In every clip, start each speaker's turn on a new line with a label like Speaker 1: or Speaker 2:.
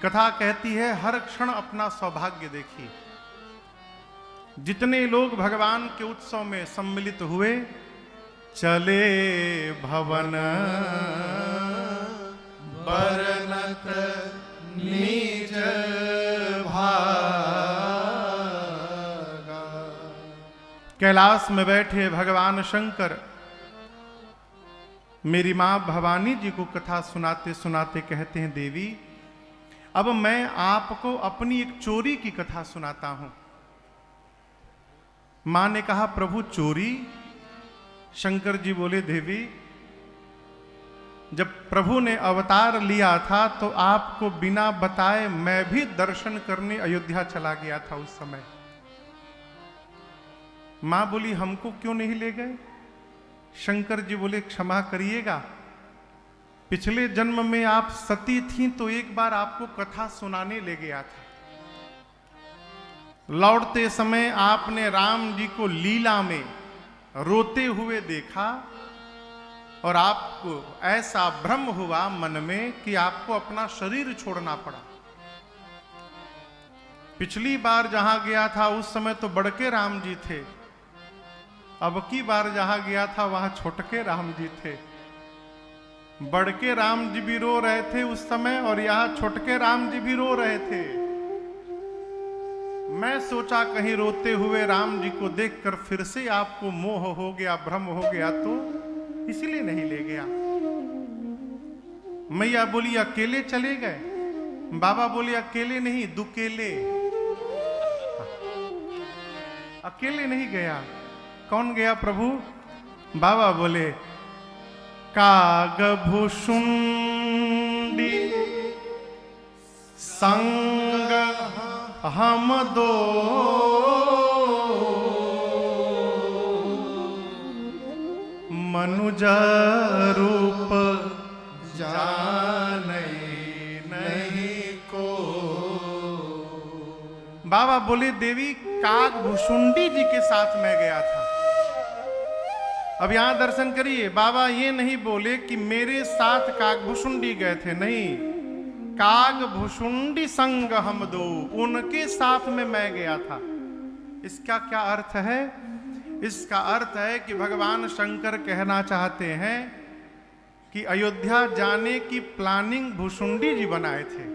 Speaker 1: कथा कहती है हर क्षण अपना सौभाग्य देखिए। जितने लोग भगवान के उत्सव में सम्मिलित हुए, चले भवन बरनत निज भागा। कैलाश में बैठे भगवान शंकर मेरी मां भवानी जी को कथा सुनाते सुनाते कहते हैं, देवी अब मैं आपको अपनी एक चोरी की कथा सुनाता हूं। मां ने कहा, प्रभु चोरी? शंकर जी बोले, देवी जब प्रभु ने अवतार लिया था तो आपको बिना बताए मैं भी दर्शन करने अयोध्या चला गया था उस समय। मां बोली, हमको क्यों नहीं ले गए? शंकर जी बोले, क्षमा करिएगा, पिछले जन्म में आप सती थीं तो एक बार आपको कथा सुनाने ले गया था। लौटते समय आपने राम जी को लीला में रोते हुए देखा और आपको ऐसा भ्रम हुआ मन में कि आपको अपना शरीर छोड़ना पड़ा। पिछली बार जहां गया था उस समय तो बड़के राम जी थे, अब की बार जहां गया था वहां छोटके राम जी थे। बड़के राम जी भी रो रहे थे उस समय और यहां छोटके राम जी भी रो रहे थे। मैं सोचा कहीं रोते हुए राम जी को देखकर फिर से आपको मोह हो गया, भ्रम हो गया, तो इसलिए नहीं ले गया। मैया बोली, अकेले चले गए? बाबा बोले, अकेले नहीं, दुकेले। अकेले नहीं गया, कौन गया प्रभु? बाबा बोले, कागभुषुंडी संग हम दो मनुज रूप जाने नहीं को। बाबा बोले, देवी कागभुषुंडी जी के साथ मैं गया था। अब यहां दर्शन करिए, बाबा ये नहीं बोले कि मेरे साथ कागभुषुंडी गए थे, नहीं, कागभुषुंडी संग हम दो, उनके साथ में मैं गया था। इसका क्या अर्थ है? इसका अर्थ है कि भगवान शंकर कहना चाहते हैं कि अयोध्या जाने की प्लानिंग भुषुंडी जी बनाए थे।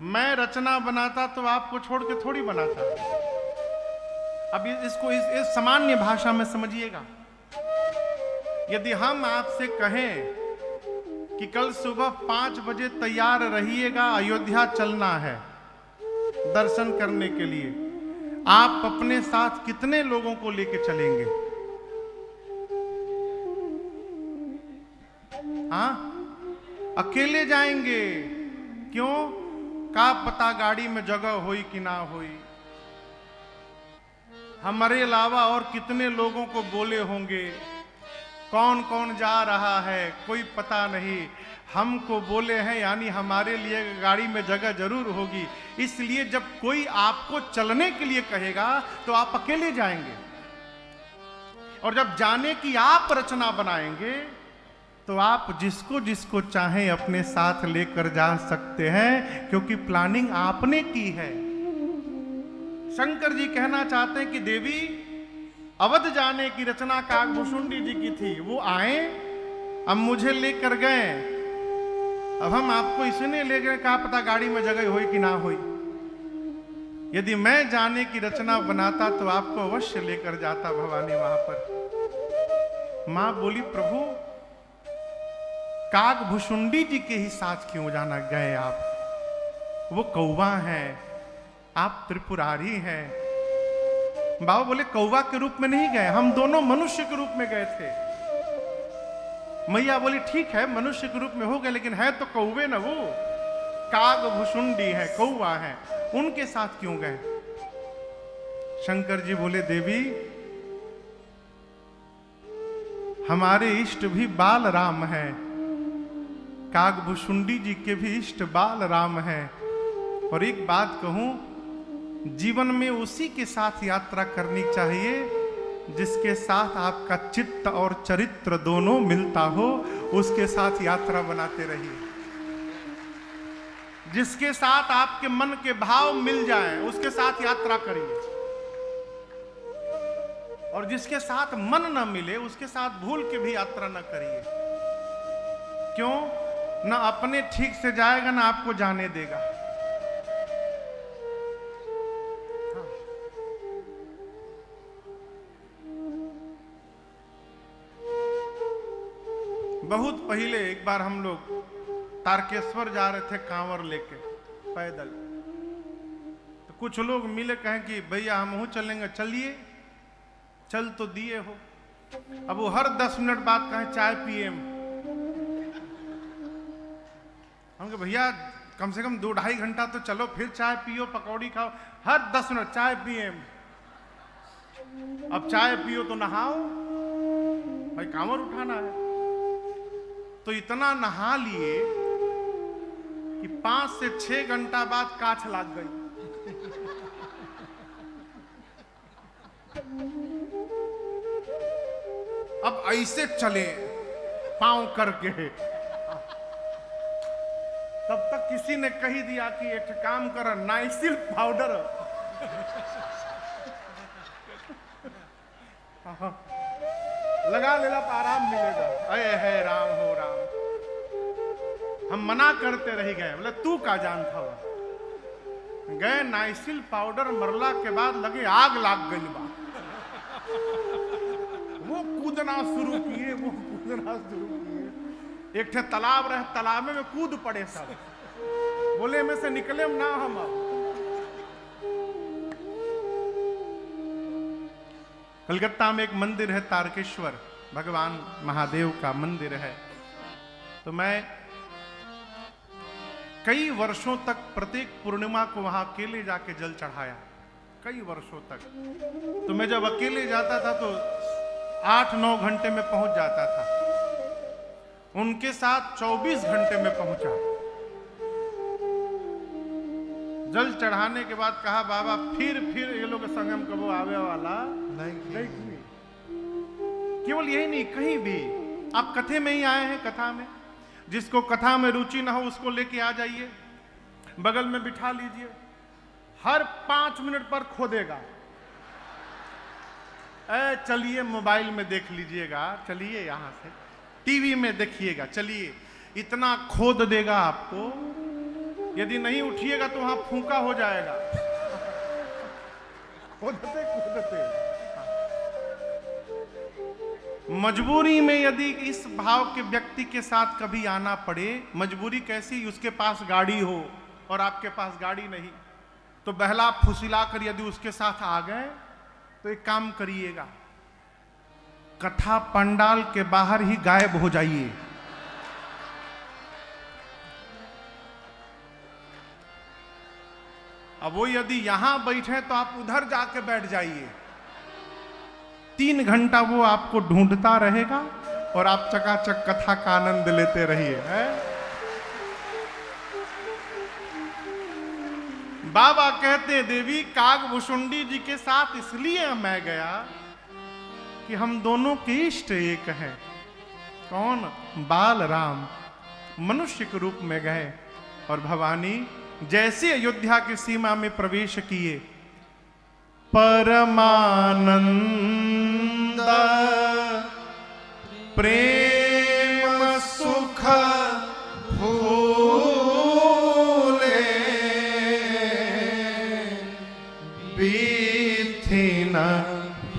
Speaker 1: मैं रचना बनाता तो आपको छोड़ के थोड़ी बनाता। अब इसको इस सामान्य भाषा में समझिएगा। यदि हम आपसे कहें कि कल सुबह 5 बजे तैयार रहिएगा, अयोध्या चलना है दर्शन करने के लिए, आप अपने साथ कितने लोगों को लेके चलेंगे? हाँ, अकेले जाएंगे? क्यों? का पता गाड़ी में जगह होई कि ना होई, हमारे अलावा और कितने लोगों को बोले होंगे, कौन कौन जा रहा है कोई पता नहीं। हमको बोले हैं यानी हमारे लिए गाड़ी में जगह जरूर होगी। इसलिए जब कोई आपको चलने के लिए कहेगा तो आप अकेले जाएंगे, और जब जाने की आप रचना बनाएंगे तो आप जिसको जिसको चाहें अपने साथ लेकर जा सकते हैं, क्योंकि प्लानिंग आपने की है। शंकर जी कहना चाहते हैं कि देवी अवध जाने की रचना कागभुषुंडी जी की थी, वो आए, अब मुझे लेकर गए, अब हम आपको इसने ले गए, क्या पता गाड़ी में जगह हुई कि ना हुई। यदि मैं जाने की रचना बनाता तो आपको अवश्य लेकर जाता भवानी वहां पर। मां बोली, प्रभु कागभुषुंडी जी के ही साथ क्यों जाना गए आप? वो कौवा हैं, आप त्रिपुरारी हैं। बाबा बोले, कौवा के रूप में नहीं गए, हम दोनों मनुष्य के रूप में गए थे। मैया बोली, ठीक है मनुष्य के रूप में हो गए, लेकिन है तो कौवे ना, वो कागभुषुंडी है, कौवा है, उनके साथ क्यों गए? शंकर जी बोले, देवी हमारे इष्ट भी बाल राम हैं, कागभुषुंडी जी के भी इष्ट बाल राम हैं। और एक बात कहूं, जीवन में उसी के साथ यात्रा करनी चाहिए जिसके साथ आपका चित्त और चरित्र दोनों मिलता हो, उसके साथ यात्रा बनाते रहिए। जिसके साथ आपके मन के भाव मिल जाएं, उसके साथ यात्रा करिए। और जिसके साथ मन न मिले, उसके साथ भूल के भी यात्रा न करिए। क्यों? ना अपने ठीक से जाएगा, ना आपको जाने देगा। बहुत पहले एक बार हम लोग तारकेश्वर जा रहे थे कांवर लेके पैदल। तो कुछ लोग मिले, कहें कि भैया हम चलेंगे। चलिए, चल तो दिए हो। अब वो हर 10 मिनट बाद कहें चाय पिए। हम कहे भैया कम से कम 2-2.5 घंटा तो चलो, फिर चाय पियो, पकौड़ी खाओ। हर 10 मिनट चाय पिए। अब चाय पियो तो नहाओ, भाई कांवर उठाना है। तो इतना नहा लिए कि 5 से 6 घंटा बाद काछ लग गई। अब ऐसे चले पांव करके। तब तक किसी ने कही दिया कि एक काम कर, नाइसिल पाउडर लगा लेला तो आराम मिलेगा। अरे है राम हो राम। हम मना करते रह गए, बोले तू का जान था। गए, नाइसिल पाउडर मरला के बाद लगे आग लाग गई बा। वो कूदना शुरू किए, वो कूदना शुरू किए। एक थे तालाब रहे, तालाब में कूद पड़े सब। बोले में से निकले ना हम। कलकत्ता में एक मंदिर है तारकेश्वर, भगवान महादेव का मंदिर है। तो मैं कई वर्षों तक प्रत्येक पूर्णिमा को वहां अकेले जाके जल चढ़ाया, कई वर्षों तक। तो मैं जब अकेले जाता था तो 8-9 घंटे में पहुंच जाता था। उनके साथ 24 घंटे में पहुंचा। जल चढ़ाने के बाद कहा बाबा फिर ये लोग संगम कबो आवे वाला नहीं। केवल यही नहीं, कहीं भी आप कथे में ही आए हैं, कथा में जिसको कथा में रुचि ना हो उसको लेके आ जाइए, बगल में बिठा लीजिए। हर 5 मिनट पर खोदेगा। चलिए मोबाइल में देख लीजिएगा, चलिए यहां से टीवी में देखिएगा, चलिए इतना खोद देगा आपको। यदि नहीं उठिएगा तो वहां फूंका हो जाएगा। खोदते खोदते मजबूरी में यदि इस भाव के व्यक्ति के साथ कभी आना पड़े, मजबूरी कैसी, उसके पास गाड़ी हो और आपके पास गाड़ी नहीं, तो बहला फुसिला कर यदि उसके साथ आ गए तो एक काम करिएगा, कथा पंडाल के बाहर ही गायब हो जाइए। अब वो यदि यहां बैठे तो आप उधर जाके बैठ जाइए। 3 घंटा वो आपको ढूंढता रहेगा और आप चकाचक कथा का आनंद लेते रहिए। बाबा कहते देवी कागभूषुंडी जी के साथ इसलिए मैं गया कि हम दोनों के इष्ट एक हैं। कौन? बाल राम मनुष्य के रूप में गए और भवानी जैसे अयोध्या की सीमा में प्रवेश किए, परमानंद प्रेम सुख फूले बीथिन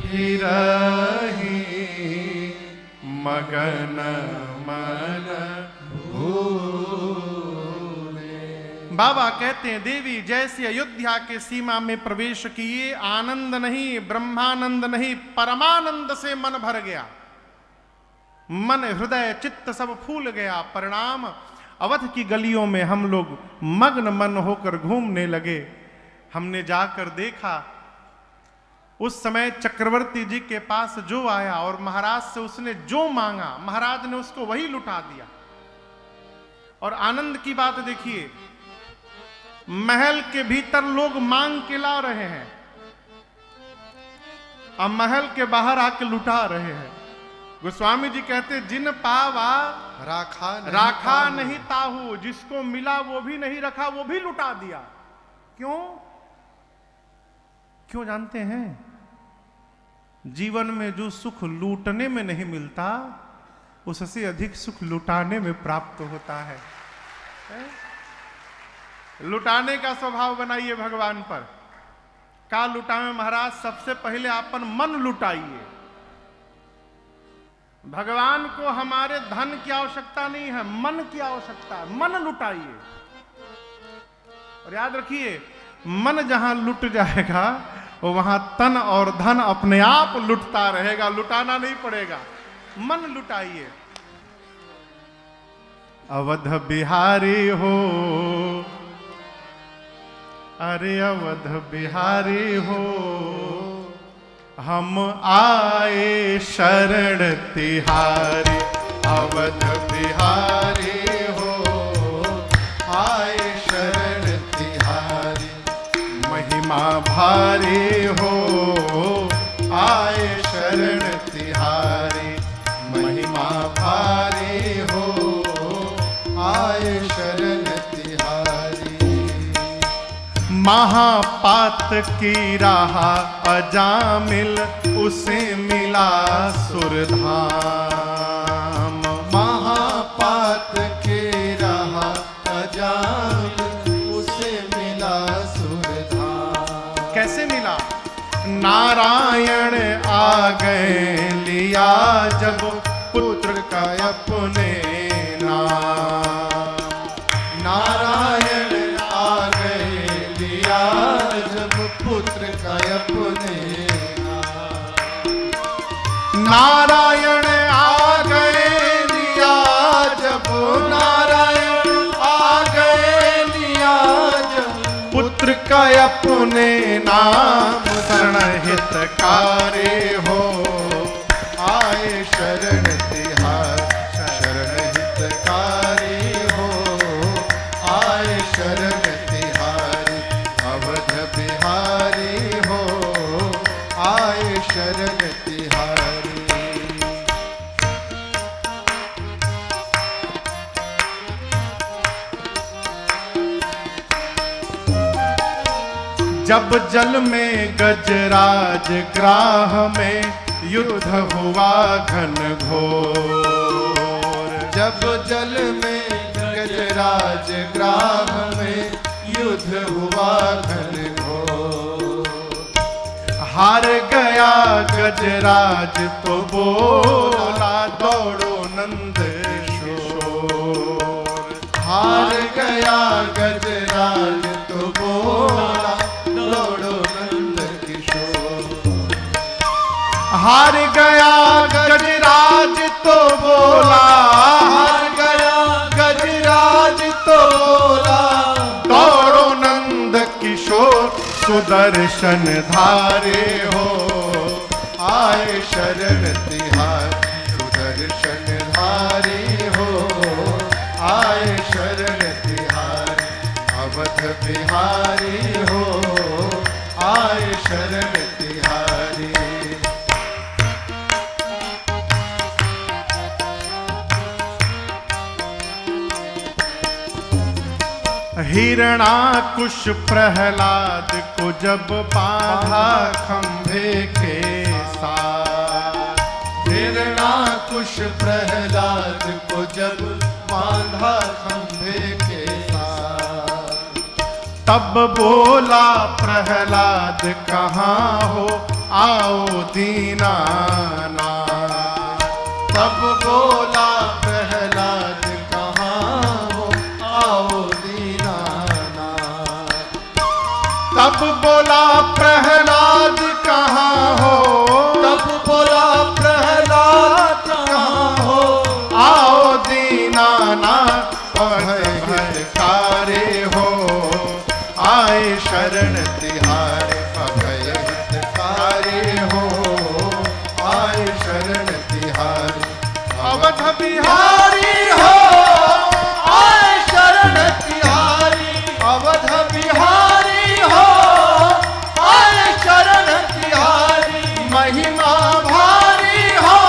Speaker 1: हिरहि मगन मन बाबा कहते हैं देवी जैसे अयोध्या के सीमा में प्रवेश किए, आनंद नहीं, ब्रह्मानंद नहीं, परमानंद से मन भर गया। मन हृदय चित्त सब फूल गया। परिणाम अवध की गलियों में हम लोग मग्न मन होकर घूमने लगे। हमने जाकर देखा, उस समय चक्रवर्ती जी के पास जो आया और महाराज से उसने जो मांगा, महाराज ने उसको वही लुटा दिया। और आनंद की बात देखिए, महल के भीतर लोग मांग के ला रहे हैं, अब महल के बाहर आके लुटा रहे हैं। गोस्वामी जी कहते जिन पावा राखा नहीं ताहू, जिसको मिला वो भी नहीं रखा, वो भी लुटा दिया। क्यों? क्यों जानते हैं? जीवन में जो सुख लूटने में नहीं मिलता, उससे अधिक सुख लुटाने में प्राप्त होता है। लुटाने का स्वभाव बनाइए भगवान पर। का लुटावे महाराज? सबसे पहले अपन मन लुटाइए। भगवान को हमारे धन की आवश्यकता नहीं है, मन की आवश्यकता है। मन लुटाइए। और याद रखिए, मन जहां लुट जाएगा वहां तन और धन अपने आप लुटता रहेगा, लुटाना नहीं पड़ेगा। मन लुटाइए। अवध बिहारी हो, अरे अवध बिहारी हो, हम आए शरण तिहारी। अवध बिहारी हो, आए शरण तिहारी। महिमा भारी हो, आए शरण तिहारी। महिमा भारी हो, आए शरण तिहारी। महापात की राह अजामिल, उसे मिला सुरधाम। महापात की राह अजामिल, उसे मिला सुरधाम। कैसे मिला? नारायण आ गए लिया जब पुत्र का अपने नाम। नारायण आ गए लिया जब पुत्र का अपने नाम। नारायण आ गए लिया जब, नारायण आ गए लिया जब पुत्र का अपने नाम। शरण हितकारी हो, आए शरण तिहारी। शरण हितकारी हो, आए शरण तिहारी। अवध बिहारी हो, आए शरण तिहारी। जब जल में गजराज ग्राह में युद्ध हुआ घन घोर। जब जल में गजराज ग्राह में युद्ध हुआ घन घोर। हार गया गजराज तो बोला, दौड़ो नंद किशोर। हार गया गजराज तो बोला, दौड़ो नंद किशोर। हार गया गजराज तो बोला, हार गया गजराज तो बोला, दौड़ो नंद किशोर। सुदर्शन धारे हो, आए शरण तिहारी। सुदर्शन धारे हो, आए शरण तिहारी। अवध बिहारी हो, आए शरण तिहारी। हिरणाकुश प्रहलाद को जब बांधा खंभे के साथ। हिरणाकुश प्रहलाद को जब बांधा खंभे के साथ। तब बोला प्रहलाद कहाँ हो, आओ दीनानाथ। तब बोला प्रहलाद कहाँ हो, आओ दीनानाथ। तब बोला प्रहलाद कहाँ हो, तब बोला प्रहलाद कहाँ हो, आओ दीनानाथ। भयकारे हो, आए शरण तिहारी। अभय हितकारी हो, आए शरण तिहारी। अवध बिहारी हो, आए शरण तिहारी। अवध बिहारी हो, आए शरण तिहारी। महिमा भारी हो,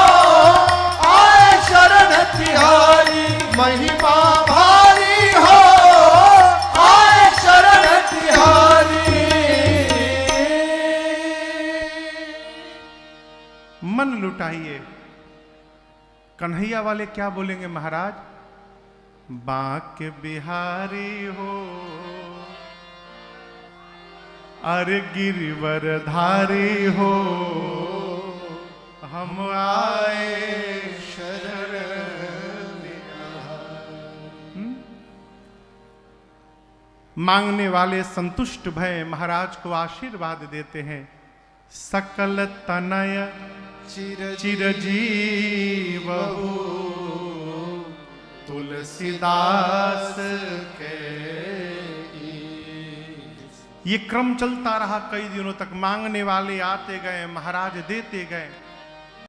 Speaker 1: आए शरण तिहारी। मीडिया वाले क्या बोलेंगे महाराज? बांके बिहारी हो अरे गिरिवरधारी हो, हम आए शरण। मांगने वाले संतुष्ट भय महाराज को आशीर्वाद देते हैं। सकल तनय चिरजीवहु तुलसीदास के। ये क्रम चलता रहा कई दिनों तक। मांगने वाले आते गए, महाराज देते गए।